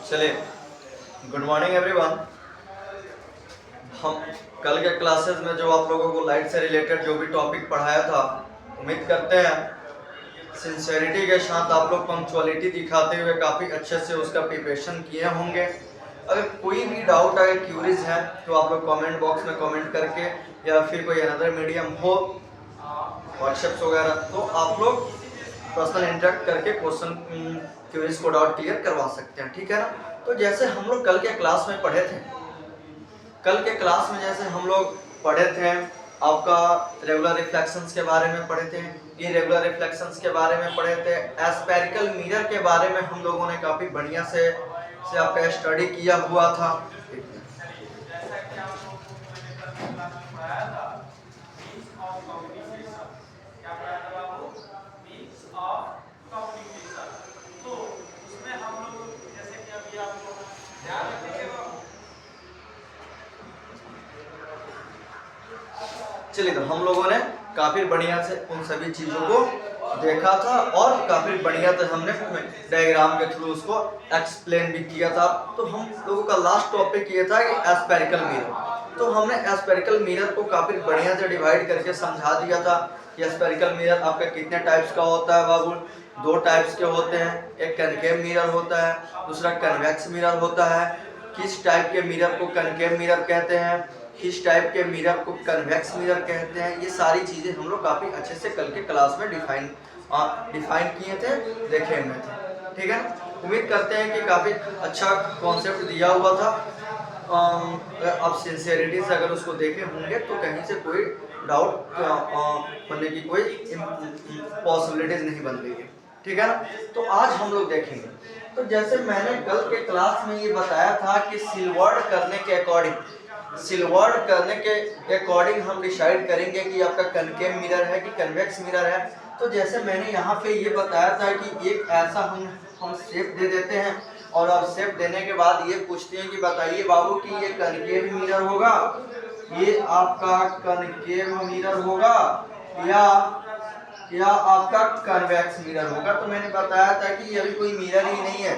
चलिए, good morning everyone. हम कल के क्लासेस में जो आप लोगों को लाइट से रिलेटेड जो भी टॉपिक पढ़ाया था, उम्मीद करते हैं सिंसेरिटी के साथ आप लोग पंक्चुअलिटी दिखाते हुए काफ़ी अच्छे से उसका प्रिपरेशन किए होंगे। अगर कोई भी डाउट अगर क्यूरीज है तो आप लोग कमेंट बॉक्स में कमेंट करके या फिर कोई अनदर मीडियम हो व्हाट्सएप वगैरह तो आप लोग पर्सनल इंटरेक्ट करके क्वेश्चन क्यूरीज को डाउट क्लियर करवा सकते हैं, ठीक है ना। तो जैसे हम लोग कल के क्लास में पढ़े थे, कल के क्लास में जैसे हम लोग पढ़े थे आपका रेगुलर रिफ्लेक्शंस के बारे में पढ़े थे, इरेगुलर रिफ्लेक्शंस के बारे में पढ़े थे, एस्पेरिकल मिरर के बारे में हम लोगों ने काफ़ी बढ़िया से आपका स्टडी किया हुआ था। चलिए, तो हम लोगों ने काफी बढ़िया से उन सभी चीजों को देखा था और काफी बढ़िया से हमने डायग्राम के थ्रू उसको एक्सप्लेन भी किया था। तो हम लोगों का लास्ट टॉपिक ये था कि एस्पेरिकल मिरर। तो हमने एस्पेरिकल मिरर को काफी बढ़िया से डिवाइड करके समझा दिया था कि एस्पेरिकल मिरर आपका कितने टाइप्स का होता है बाबू। दो टाइप्स के होते हैं, एक कनकेव मिरर होता है, दूसरा कन्वेक्स मिरर होता है। किस टाइप के मिरर को कनकेव मिरर कहते हैं, किस टाइप के मिरर को कन्वेक्स मिरर कहते हैं, ये सारी चीज़ें हम लोग काफ़ी अच्छे से कल के क्लास में डिफाइन किए थे, देखे हुए थे, ठीक है ना। उम्मीद करते हैं कि काफ़ी अच्छा कॉन्सेप्ट दिया हुआ था। अब सिंसियरिटी से अगर उसको देखे होंगे तो कहीं से कोई डाउट बनने की कोई पॉसिबिलिटीज नहीं बन रही है, ठीक है ना। तो आज हम लोग देखेंगे, तो जैसे मैंने कल के क्लास में ये बताया था कि सिलवर्ड करने के अकॉर्डिंग हम डिसाइड करेंगे कि आपका कनकेव मिरर है कि कन्वेक्स मिरर है। तो जैसे मैंने यहाँ पे ये बताया था कि एक ऐसा हम शेप दे देते हैं और अब शेप देने के बाद ये पूछते हैं कि बताइए बाबू कि ये कनकेव मिरर होगा, ये आपका कनकेव मिरर होगा या आपका कन्वेक्स मिरर होगा। तो मैंने बताया था कि ये अभी कोई मिरर ही नहीं है,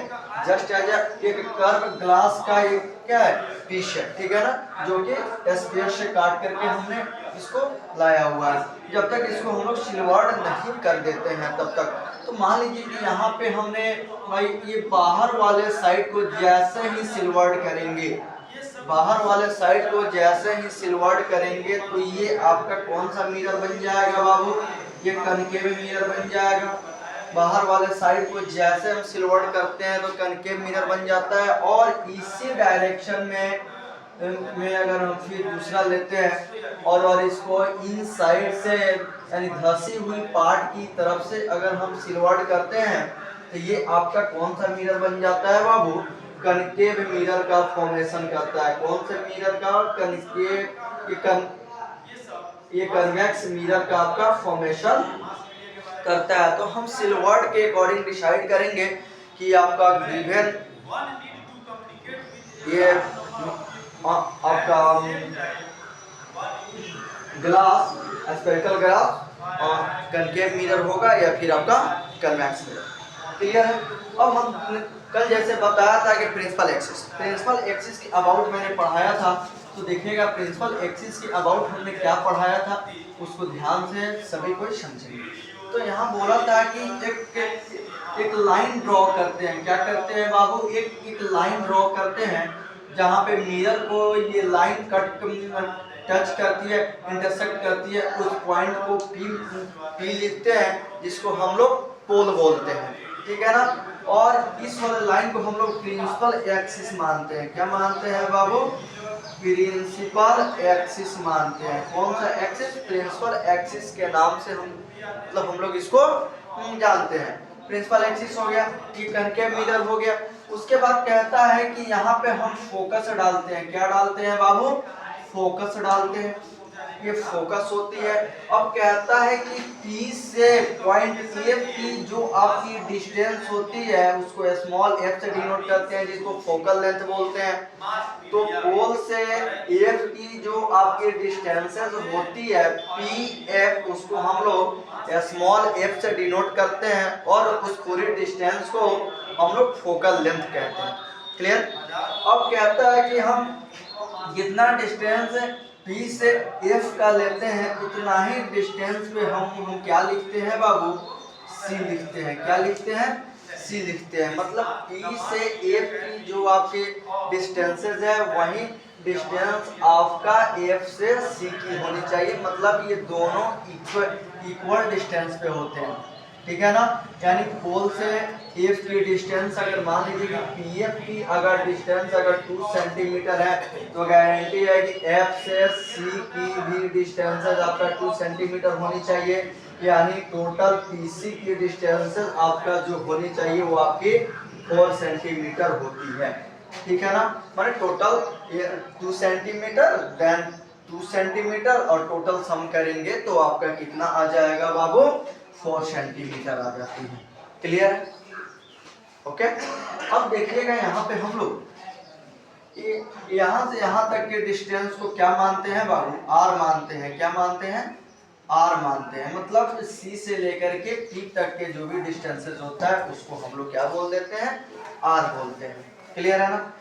जस्ट एज एक कर्व ग्लास का एक क्या है पीस है, ठीक है ना, जो कि स्क्वायर से काट करके हमने इसको लाया हुआ है। जब तक इसको हम लोग सिलवर्ड नहीं कर देते हैं तब तक। तो मान लीजिए कि यहाँ पे हमने भाई ये बाहर वाले साइड को जैसे ही सिलवर्ड करेंगे, बाहर वाले साइड को जैसे ही सिलवर्ड करेंगे तो ये आपका कौन सा मिरर बन जाएगा बाबू, ये कनकेव मिरर बन जाएगा। बाहर वाले साइड को जैसे हम सिलवर्ड करते हैं तो कनकेव मिरर बन जाता है। और इसी डायरेक्शन में अगर हम फिर दूसरा लेते हैं और इसको इन साइड से यानी धसी हुई पार्ट की तरफ से अगर हम सिलवर्ड करते हैं तो ये आपका कौन सा मिरर बन जाता है बाबू, कनकेव मिरर का फॉर्मेशन करता है। कौन से मिरर का, कनकेव, ये कन्वेक्स मिरर का आपका फॉर्मेशन करता है। तो हम सिलवर्ड के अकॉर्डिंग डिसाइड करेंगे कि आपका गिवन ये आपका glass spherical glass concave mirror होगा या फिर आपका कन्वेक्स मिरर, क्लियर है। अब हम कल जैसे बताया था कि प्रिंसिपल एक्सिस के अबाउट मैंने पढ़ाया था, तो देखिएगा प्रिंसिपल एक्सिस के अबाउट हमने क्या पढ़ाया था उसको ध्यान से सभी को समझेंगे। तो यहाँ बोला था कि एक लाइन ड्रॉ करते हैं, क्या करते हैं बाबू, एक लाइन ड्रॉ करते हैं जहाँ पे मिरर को ये लाइन टच करती है, इंटरसेक्ट करती है, उस पॉइंट को पी लिखते हैं जिसको हम लोग पोल बोलते हैं, ठीक है ना। और इस वाले लाइन को हम लोग प्रिंसिपल एक्सिस मानते हैं। क्या मानते हैं बाबू, प्रिंसिपल एक्सिस मानते हैं। कौन सा एक्सिस, प्रिंसिपल एक्सिस के नाम से हम लोग इसको जानते हैं। प्रिंसिपल एक्सिस हो गया, ये कनकेव मिरर हो गया। उसके बाद कहता है कि यहाँ पे हम फोकस डालते हैं। क्या डालते हैं बाबू, फोकस डालते हैं, ये फोकस होती है। अब कहता है कि P से पॉइंट F की जो आपकी डिस्टेंस होती है उसको स्मॉल f से डिनोट करते हैं, जिसको फोकल लेंथ बोलते हैं। तो पोल से F की जो आपकी डिस्टेंसेस होती है PF, उसको हम लोग स्मॉल f से डिनोट करते हैं और उस पूरी डिस्टेंस को हम लोग फोकल लेंथ कहते हैं। क्लियर। अब कहता है कि हम जितना डिस्टेंस P से F का लेते हैं उतना ही डिस्टेंस पे हम क्या लिखते हैं बाबू, C लिखते हैं। क्या लिखते हैं, C लिखते हैं। मतलब P से F की जो आपके डिस्टेंसेज है वही डिस्टेंस आपका F से C की होनी चाहिए। मतलब ये दोनों इक्वल डिस्टेंस पे होते हैं, ठीक है ना। यानी पोल से F की डिस्टेंस अगर मान लीजिए कि PF की अगर डिस्टेंस अगर 2 सेंटीमीटर है तो गारंटी है कि F से C की भी डिस्टेंस आपका 2 सेंटीमीटर होनी चाहिए। यानी टोटल PC की डिस्टेंस आपका जो होनी चाहिए वो आपकी 4 सेंटीमीटर होती है, ठीक है ना। माने टोटल 2 सेंटीमीटर देन 2 सेंटीमीटर और टोटल सम करेंगे तो आपका कितना आ जाएगा बाबू, 4 सेंटीमीटर आ जाती है। क्लियर है, ओके। अब देखिएगा यहाँ पे हम लोग यहाँ से यहाँ तक के डिस्टेंस को क्या मानते हैं बाबू, R मानते हैं। क्या मानते हैं, R मानते हैं। मतलब C से लेकर के P तक के जो भी डिस्टेंसेस होता है उसको हम लोग क्या बोल देते हैं, R बोलते हैं। क्लियर है ना।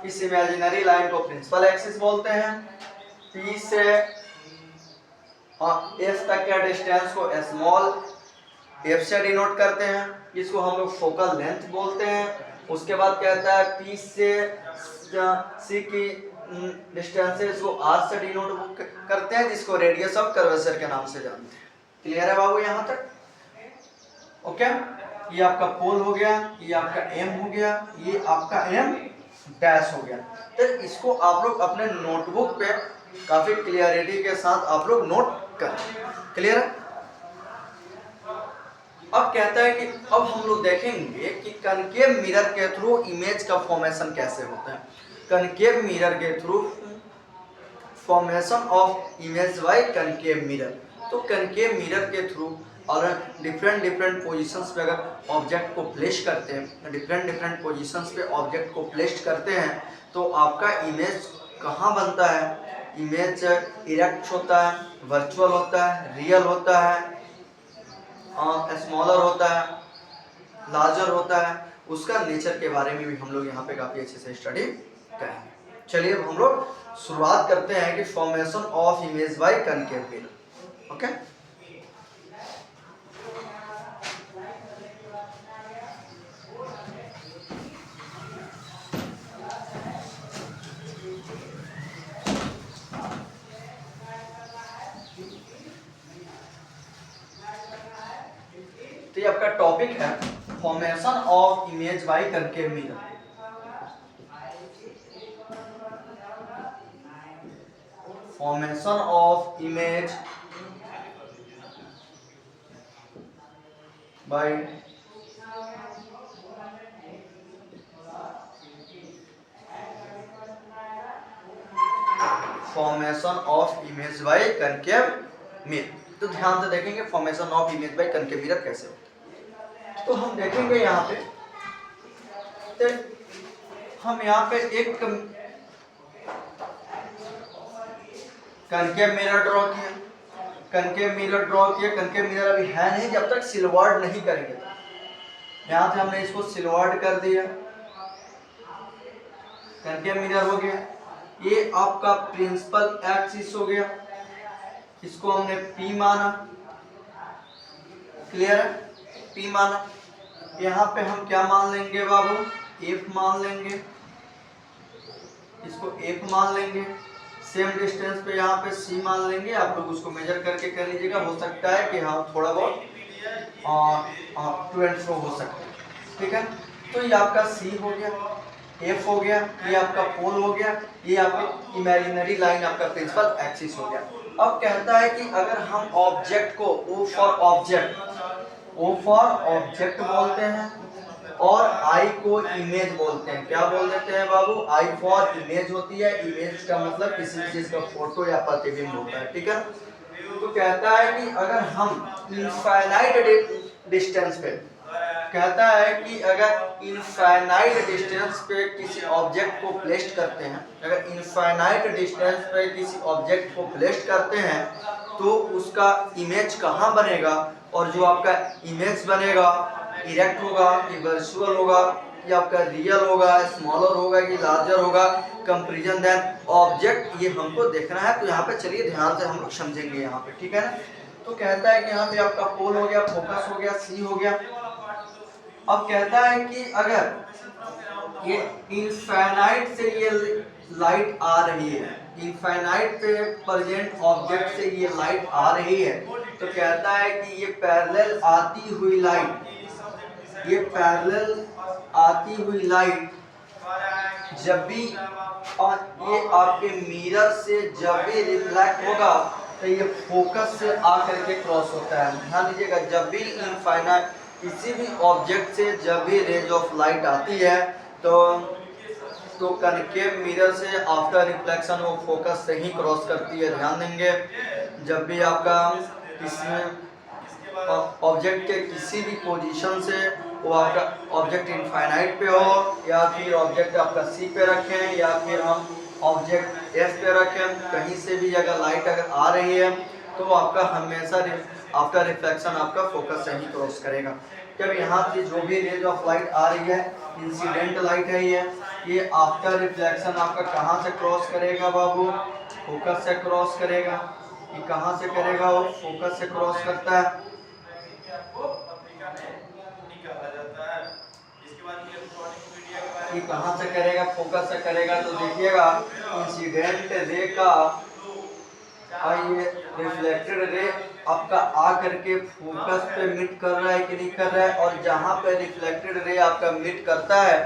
इस इमेजिनरी लाइन को प्रिंसिपल एक्सिस बोलते हैं। P से F तक के डिस्टेंस को स्मॉल F से डिनोट करते हैं, इसको हम लोग फोकल लेंथ बोलते हैं। उसके बाद कहता है P से C की डिस्टेंसेस को R से डिनोट करते हैं, जिसको रेडियस ऑफ कर्वेचर के नाम से जानते हैं। क्लियर है बाबू यहाँ तक, ओके। ये आपका पोल हो गया, ये आपका M हो गया, ये आपका M डैश हो गया। तो इसको आप लोग अपने नोटबुक पे काफी क्लियरिटी के साथ आप लोग नोट करें। क्लियर है। अब कहता है कि अब हम लोग देखेंगे कि कनकेव मिरर के थ्रू इमेज का फॉर्मेशन कैसे होता है। कनकेव मिरर के through formation of image by concave mirror. तो कनकेव मिरर के थ्रू और डिफरेंट पोजीशंस पे अगर ऑब्जेक्ट को प्लेस करते हैं, डिफरेंट पोजीशंस पे ऑब्जेक्ट को प्लेस करते हैं तो आपका इमेज कहाँ बनता है। इमेज इरेक्ट होता है, वर्चुअल होता है, रियल होता है, स्मॉलर होता है, लार्जर होता है। उसका नेचर के बारे में भी हम लोग यहाँ पे काफी अच्छे से स्टडी करेंगे। चलिए अब हम लोग शुरुआत करते हैं कि formation of image by concave mirror, okay. तो ये आपका टॉपिक है formation of image by concave mirror. Formation of image by formation of image by concave mirror. तो ध्यान से देखेंगे formation of image by concave mirror कैसे होता है। तो हम देखेंगे यहाँ पे, तो हम यहाँ पे एक कनकेव मिरर ड्रॉ किया। कनकेव मिरर अभी है नहीं जब तक सिलवर्ड नहीं करेंगे। यहाँ से हमने इसको सिलवर्ड कर दिया, कनकेव मिरर हो गया। ये आपका प्रिंसिपल एक्सिस हो गया, इसको हमने P माना। क्लियर है, P माना। यहाँ पे हम क्या मान लेंगे बाबू, F मान लेंगे, इसको F मान लेंगे। सेम डिस्टेंस पे यहाँ पे C मान लेंगे। आप लोग उसको मेजर करके कर लीजिएगा, हो सकता है कि हाँ थोड़ा बहुत टू एंड फ्रो हो सकता है, ठीक है। तो ये आपका C हो गया, F हो गया, ये आपका पोल हो गया, ये आपका इमेजिनरी लाइन आपका प्रिंसिपल एक्सिस हो गया। अब कहता है कि अगर हम ऑब्जेक्ट को O फॉर ऑब्जेक्ट बोलते हैं और I को इमेज बोलते हैं। क्या बोल देते हैं बाबू, I फॉर इमेज होती है। इमेज का मतलब किसी चीज का फोटो या प्रतिबिंब होता है, ठीक है। तो कहता है कि अगर हम इनफाइनाइट डिस्टेंस पे, कहता है कि अगर इनफाइनाइट डिस्टेंस पे किसी ऑब्जेक्ट को प्लेस करते हैं, अगर इनफाइनाइट डिस्टेंस पे किसी ऑब्जेक्ट को प्लेस करते हैं तो उसका इमेज कहाँ बनेगा, और जो आपका इमेज बनेगा इरेक्ट होगा कि वर्चुअल होगा ये आपका रियल होगा, स्मॉलर होगा कि लार्जर होगा, कंपेरिजन देन ऑब्जेक्ट, ये हमको देखना है। तो यहाँ पे चलिए ध्यान से हम लोग समझेंगे यहाँ पे, ठीक है ना। तो कहता है कि यहाँ पे आपका पोल हो गया, फोकस हो गया, सी हो गया। अब कहता है कि अगर ये इनफाइनाइट से ये लाइट आ रही है, इनफाइनाइट पे प्रेजेंट ऑब्जेक्ट से ये लाइट आ रही है, तो कहता है कि ये पैरेलल आती हुई लाइट, ये पैरेलल आती हुई लाइट जब भी ये आपके मिरर से जब भी रिफ्लेक्ट होगा तो ये फोकस से आकर के क्रॉस होता है। ध्यान दीजिएगा, जब भी इनफाइनाइट किसी भी ऑब्जेक्ट से जब भी रेज ऑफ लाइट आती है तो कनकेव मिरर से आफ्टर रिफ्लेक्शन वो फोकस से ही क्रॉस करती है। ध्यान देंगे, जब भी आपका इसमें ऑब्जेक्ट के किसी भी पोजीशन से वो आपका ऑब्जेक्ट इनफाइनाइट पे हो या फिर ऑब्जेक्ट आपका सी पे रखें या फिर हम ऑब्जेक्ट एफ पे रखें, कहीं से भी अगर लाइट अगर आ रही है तो आपका हमेशा आफ्टर रिफ्लेक्शन आपका फोकस से ही क्रॉस करेगा। जब यहाँ से जो भी रेज ऑफ लाइट आ रही है, इंसिडेंट लाइट है ये आफ्टर रिफ्लेक्शन आपका कहाँ से क्रॉस करेगा बाबू? फोकस से क्रॉस करेगा। ये कहाँ से करेगा? वो फोकस से क्रॉस करता है। ये कहाँ से करेगा? फोकस से करेगा। तो देखिएगा इंसिडेंट रे का ये रिफ्लेक्टेड रे आपका आ करके फोकस पे मिट कर रहा है कि नहीं कर रहा है, और जहाँ पे रिफ्लेक्टेड रे आपका मिट करता है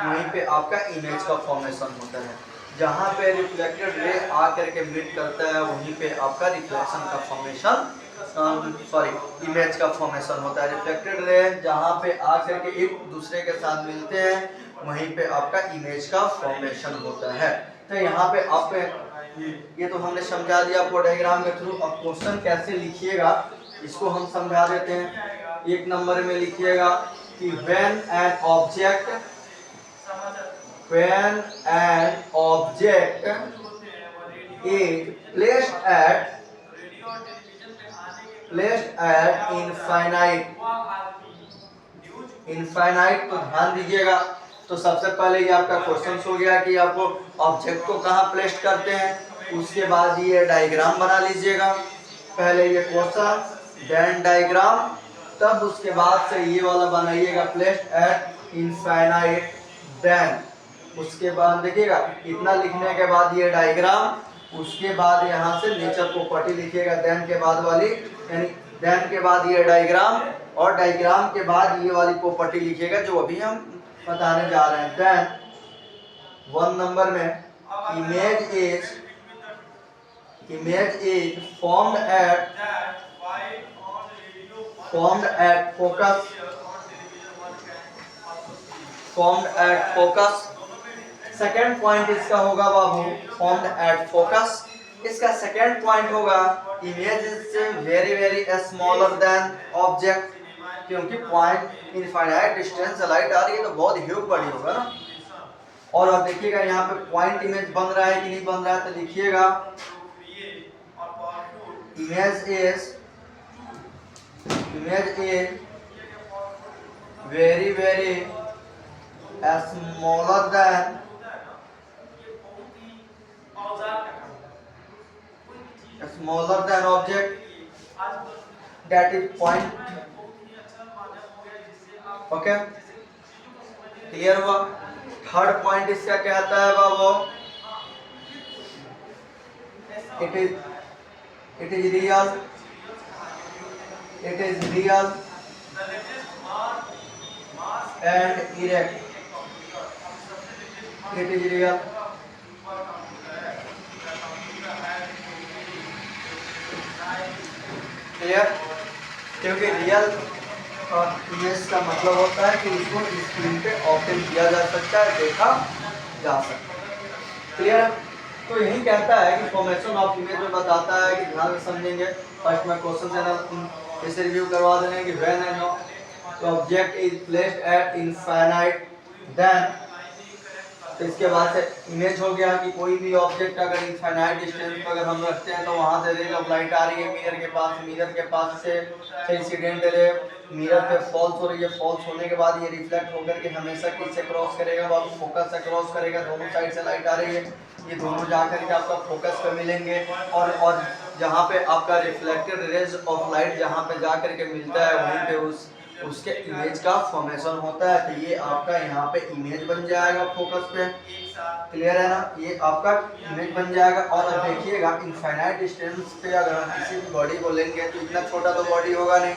वहीं पे आपका इमेज का फॉर्मेशन होता है। जहाँ पे रिफ्लेक्टेड रे आ करके मिट करता है वहीं पे आपका रिफ्लेक्शन का फॉर्मेशन इमेज का फॉर्मेशन होता है। रिफ्लेक्टेड रे जहाँ पे आ करके एक दूसरे के साथ मिलते हैं वहीं पे आपका इमेज का फॉर्मेशन होता है। तो यहाँ पे आप ये तो हमने समझा दिया आपको डायग्राम के थ्रू। अब क्वेश्चन कैसे लिखिएगा इसको हम समझा देते हैं। एक नंबर में लिखिएगा कि when an object is placed at infinite, तो ध्यान दीजिएगा। तो सबसे पहले ये आपका क्वेश्चन हो गया कि आपको ऑब्जेक्ट को कहाँ प्लेस करते हैं, उसके बाद ये डायग्राम बना लीजिएगा। पहले ये क्वेश्चन देन डायग्राम, तब उसके बाद से ये वाला बनाइएगा प्लेस्ड एट इनफाइनाइट। देन उसके बाद देखिएगा इतना लिखने के बाद ये डायग्राम, उसके बाद यहाँ से नेचर प्रॉपर्टी लिखिएगा देन के बाद वाली, यानी देन के बाद ये डायग्राम और डायग्राम के बाद ये वाली प्रॉपर्टी लिखिएगा जो अभी हम बताने जा रहे हैं। देन 1 नंबर में image is formed at focus। Second point इसका होगा बाबू formed at focus। इसका सेकेंड पॉइंट होगा image is very smaller than object, क्योंकि पॉइंट इनफाइनाइट डिस्टेंस से लाइट आ रही है तो बहुत ह्यूज बड़ी होगा ना। और अब देखिएगा यहाँ पे पॉइंट इमेज बन रहा है कि नहीं बन रहा है, तो लिखिएगा image is very smaller than object, that is point। Okay, clear हुआ। थर्ड पॉइंट इसका कहता है बाबू it is real and erect। it is real clear, क्योंकि रियल इमेज का मतलब होता है कि इसको स्क्रीन पे ऑप्शन किया जा सकता है, देखा जा सकता है। क्लियर, तो यही कहता है कि फॉर्मेशन ऑफ इमेज में बताता है कि ध्यान से समझेंगे। फर्स्ट में क्वेश्चन चैनल इसे रिव्यू करवा देंगे कि when an object is placed at infinite then तो इसके बाद से इमेज हो गया कि कोई भी ऑब्जेक्ट अगर इनफाइनाइट डिस्टेंस पर अगर हम रखते हैं तो वहां से रेज ऑफ लाइट आ रही है मिरर के पास से इंसिडेंट रे मिरर पे फॉल्स हो रही है, फॉल्स होने के बाद ये रिफ्लेक्ट होकर के हमेशा किससे क्रॉस करेगा बाबू, फोकस से क्रॉस करेगा। दोनों साइड से लाइट आ रही है, ये दोनों जाकर के आपका फोकस पे मिलेंगे और जहाँ पे आपका रिफ्लेक्टेड रेज ऑफ लाइट जहाँ पे जाकर के मिलता है वहीं पे उसके इमेज का फॉर्मेशन होता है। तो ये आपका यहाँ पे इमेज बन जाएगा फोकस पे, क्लियर है ना, ये आपका इमेज बन जाएगा। और अब देखिएगा इनफाइनाइट डिस्टेंस पे अगर हम किसी भी बॉडी को लेंगे तो इतना छोटा तो बॉडी होगा नहीं,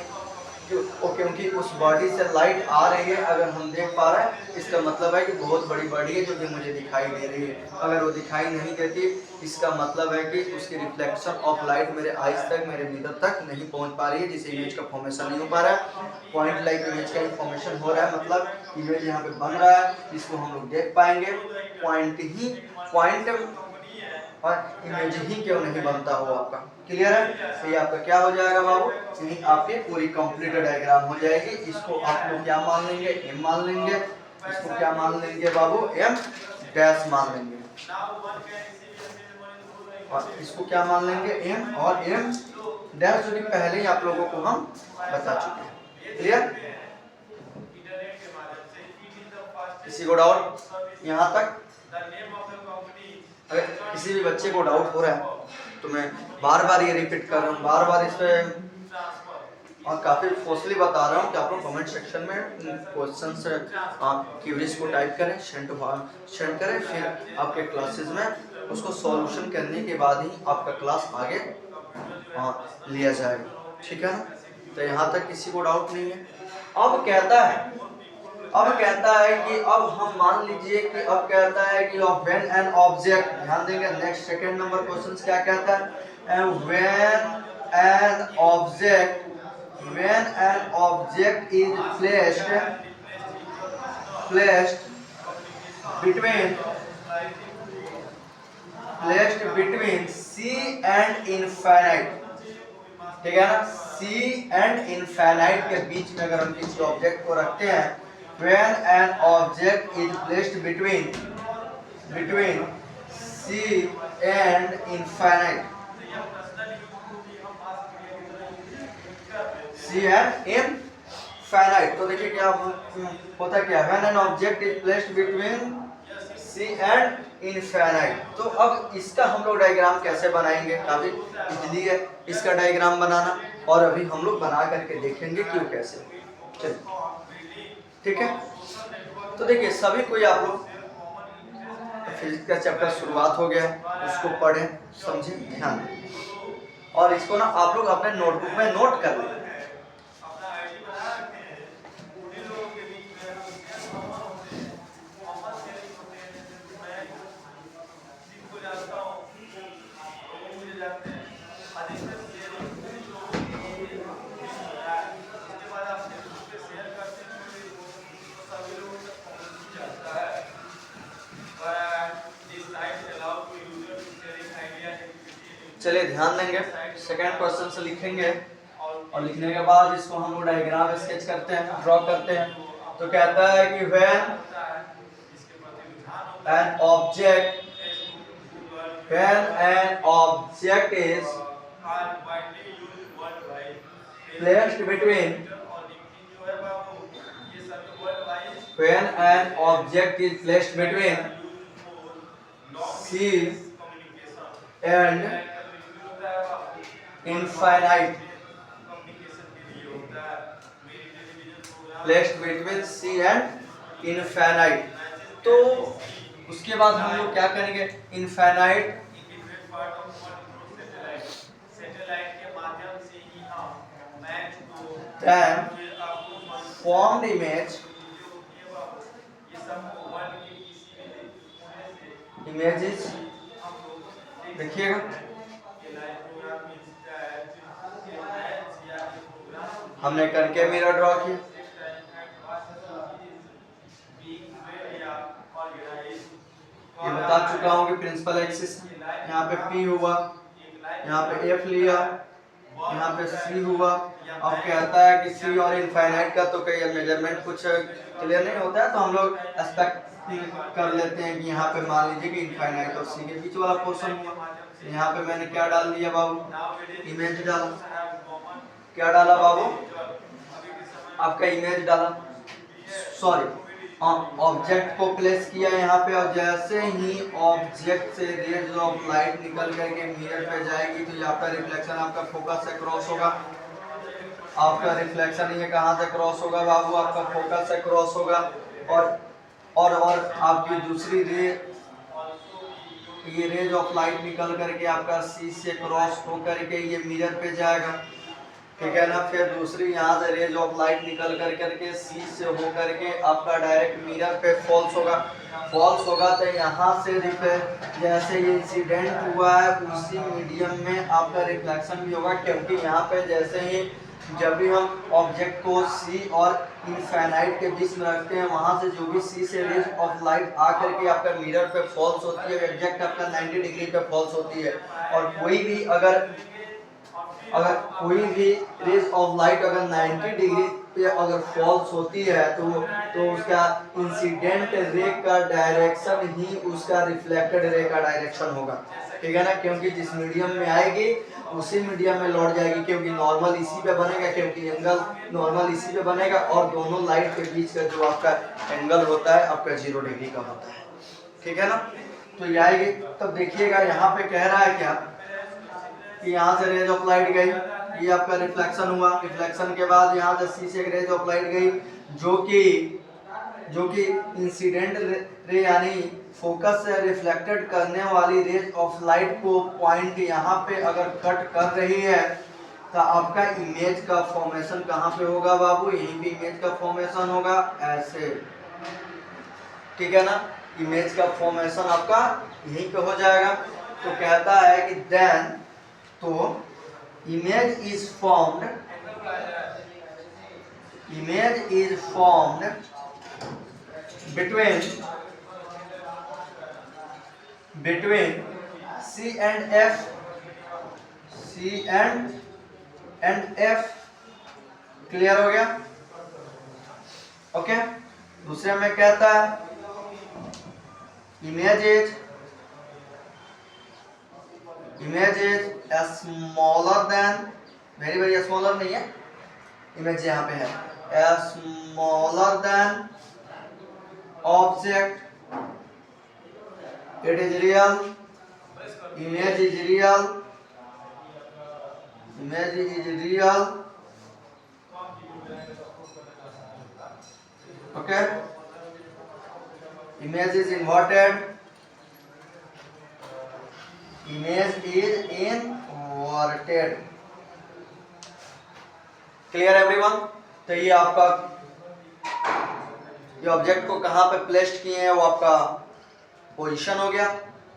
क्योंकि उस बॉडी से लाइट आ रही है अगर हम देख पा रहे हैं, इसका मतलब है कि बहुत बड़ी बॉडी है जो कि मुझे दिखाई दे रही है। अगर वो दिखाई नहीं देती इसका मतलब है कि उसकी रिफ्लेक्शन ऑफ लाइट मेरे आइज तक, मेरे मिरर तक नहीं पहुंच पा रही है, जिससे इमेज का फॉर्मेशन नहीं हो पा रहा है। पॉइंट लाइक इमेज का फॉर्मेशन हो रहा है, मतलब इमेज यहाँ पे बन रहा है, इसको हम लोग देख पाएंगे। पॉइंट और इमेज ही क्यों नहीं बनता हो आपका, क्लियर है। तो ये आपका क्या हो जाएगा बाबू, यही आपकी पूरी कंप्लीट डायग्राम हो जाएगी। इसको आप लोग क्या मान लेंगे, एम मान लेंगे। इसको क्या मान लेंगे बाबू, एम डैश मान लेंगे। और इसको क्या मान लेंगे, एम और एम डैश, जो कि पहले ही आप लोगों को हम बता चुके हैं, क्लियर। किसी को डाउट यहाँ तक? अगर किसी भी बच्चे को डाउट हो रहा है तो मैं बार बार ये रिपीट कर रहा हूँ, बार बार इस पे और काफ़ी फोर्सली बता रहा हूँ कि आप लोग कमेंट सेक्शन में क्वेश्चन से क्यूरीज को टाइप करें, सेंड करें, फिर आपके क्लासेस में उसको सॉल्यूशन करने के बाद ही आपका क्लास आगे लिया जाएगा, ठीक है ना। तो यहाँ तक किसी को डाउट नहीं है। अब कहता है कि अब हम मान लीजिए कि अब कहता है कि व्हेन एन ऑब्जेक्ट, ध्यान देंगे नेक्स्ट सेकंड नंबर क्वेश्चन क्या कहता है, when an object is placed between C and infinite, ठीक है ना, सी एंड इनफाइनाइट के बीच में अगर हम किसी ऑब्जेक्ट को रखते हैं, when an object is placed between C and infinite, C and infinite, तो देखिए क्या होता है, क्या when an object is placed between C and infinite। तो अब इसका हम लोग डायग्राम कैसे बनाएंगे, काफी इजीली है इसका डायग्राम बनाना, और अभी हम लोग बना करके देखेंगे क्यों कैसे, चलिए ठीक है। तो देखिए सभी कोई आप लोग फिजिक्स का चैप्टर शुरुआत हो गया, उसको पढ़ें, समझें, ध्यान दें, और इसको ना आप लोग अपने नोटबुक में नोट कर लें। चलिए ध्यान देंगे, सेकंड क्वेश्चन से लिखेंगे, और लिखने के बाद इसको हम लोग डायग्राम स्केच करते हैं, ड्रॉ करते हैं। तो कहता है कि when an object is placed between C and infinite, placed between C and infinite, तो उसके बाद हम लोग क्या करेंगे, infinite then formed image images, देखिएगा हमने करके मिरर ड्रॉ किया, ये बता चुका हूँ कि प्रिंसिपल एक्सिस, यहाँ पे P हुआ, यहाँ पे F लिया, यहाँ पे C हुआ, अब कहता है कि सी और इनफाइनाइट का तो कई मेजरमेंट कुछ क्लियर नहीं होता है, तो हम लोग एक्सपेक्ट कर लेते हैं कि यहाँ पे मान लीजिए कि इनफाइनाइट और सी के बीच वाला पोर्शन हुआ। यहाँ पे मैंने क्या डाल दिया बाबू, इमेज डाला। क्या डाला बाबू, आपका इमेज डाला, सॉरी ऑब्जेक्ट को प्लेस किया यहाँ पे, और जैसे ही ऑब्जेक्ट से रेज ऑफ लाइट निकल करके मिरर पे जाएगी तो यहाँ पर रिफ्लेक्शन आपका फोकस से क्रॉस होगा। आपका रिफ्लेक्शन ये कहाँ से क्रॉस होगा बाबू, आपका फोकस से क्रॉस होगा, और आपकी दूसरी रे, ये रेज ऑफ लाइट निकल करके आपका सी से क्रॉस हो करके ये मिरर पे जाएगा, ठीक है ना। फिर दूसरी यहाँ से रेज ऑफ लाइट निकल करके सी से हो करके आपका डायरेक्ट मिरर पे फॉल्स होगा तो यहाँ से जैसे ये इंसिडेंट हुआ है उसी मीडियम में आपका रिफ्लेक्शन भी होगा, क्योंकि यहाँ पे जैसे ही जब भी हम ऑब्जेक्ट को सी और इनफाइनाइट के बीच में रखते हैं, वहां से जो भी सी से रेज ऑफ लाइट आ करके आपका मिरर पे फॉल्स होती है, एग्जैक्ट आपका 90 डिग्री पे फॉल्स होती है। और कोई भी अगर कोई भी रेज ऑफ लाइट अगर 90 डिग्री पे अगर फॉल्स होती है तो उसका इंसिडेंट रे का डायरेक्शन ही उसका रिफ्लेक्टेड रे का डायरेक्शन होगा, ठीक है ना। क्योंकि जिस मीडियम में आएगी उसी मीडियम में लौट जाएगी, क्योंकि नॉर्मल इसी पे बनेगा, क्योंकि एंगल नॉर्मल इसी पे बनेगा, और दोनों लाइट के बीच का जो आपका एंगल होता है आपका 0 डिग्री का होता है, ठीक है ना। तो ये आएगी। तब देखिएगा यहाँ पे कह रहा है क्या कि यहाँ से रेज ऑफ लाइट गई, ये आपका रिफ्लेक्शन हुआ, रिफ्लेक्शन के बाद यहाँ से सी से रेज ऑफ लाइट गई जो कि इंसिडेंट रे यानी फोकस से रिफ्लेक्टेड करने वाली रेज ऑफ लाइट को पॉइंट यहाँ पे अगर कट कर रही है तो आपका इमेज का फॉर्मेशन कहाँ पे होगा बाबू, यहीं पे इमेज का फॉर्मेशन होगा, ऐसे, ठीक है ना। इमेज का फॉर्मेशन आपका यहीं पे हो जाएगा। तो कहता है कि देन तो image is formed between C and F, clear हो गया, ओके। दूसरे में कहता है image is smaller than, very smaller नहीं है, इमेज यहाँ पे है smaller than object, it is real, image is real, okay. Image is inverted, image is inverted, clear everyone. तो ये आपका ये ऑब्जेक्ट को कहाँ पे प्लेस्ड किए हैं वो आपका पोजीशन हो गया,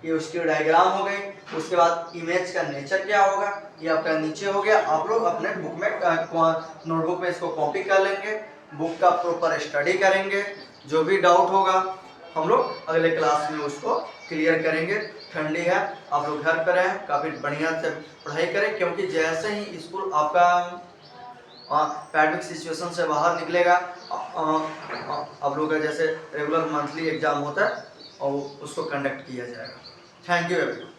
ये उसकी डायग्राम हो गई। उसके बाद इमेज का नेचर क्या होगा ये आपका नीचे हो गया। आप लोग अपने बुक में नोटबुक में इसको कॉपी कर लेंगे, बुक का प्रॉपर स्टडी करेंगे, जो भी डाउट होगा हम लोग अगले क्लास में उसको क्लियर करेंगे। ठंडी है, आप लोग घर पर रहें, काफ़ी बढ़िया से पढ़ाई करें, क्योंकि जैसे ही स्कूल आपका पैंडेमिक सिचुएशन से बाहर निकलेगा, आप लोग का जैसे रेगुलर मंथली एग्जाम होता है और उसको कंडक्ट किया जाएगा। Thank you everyone.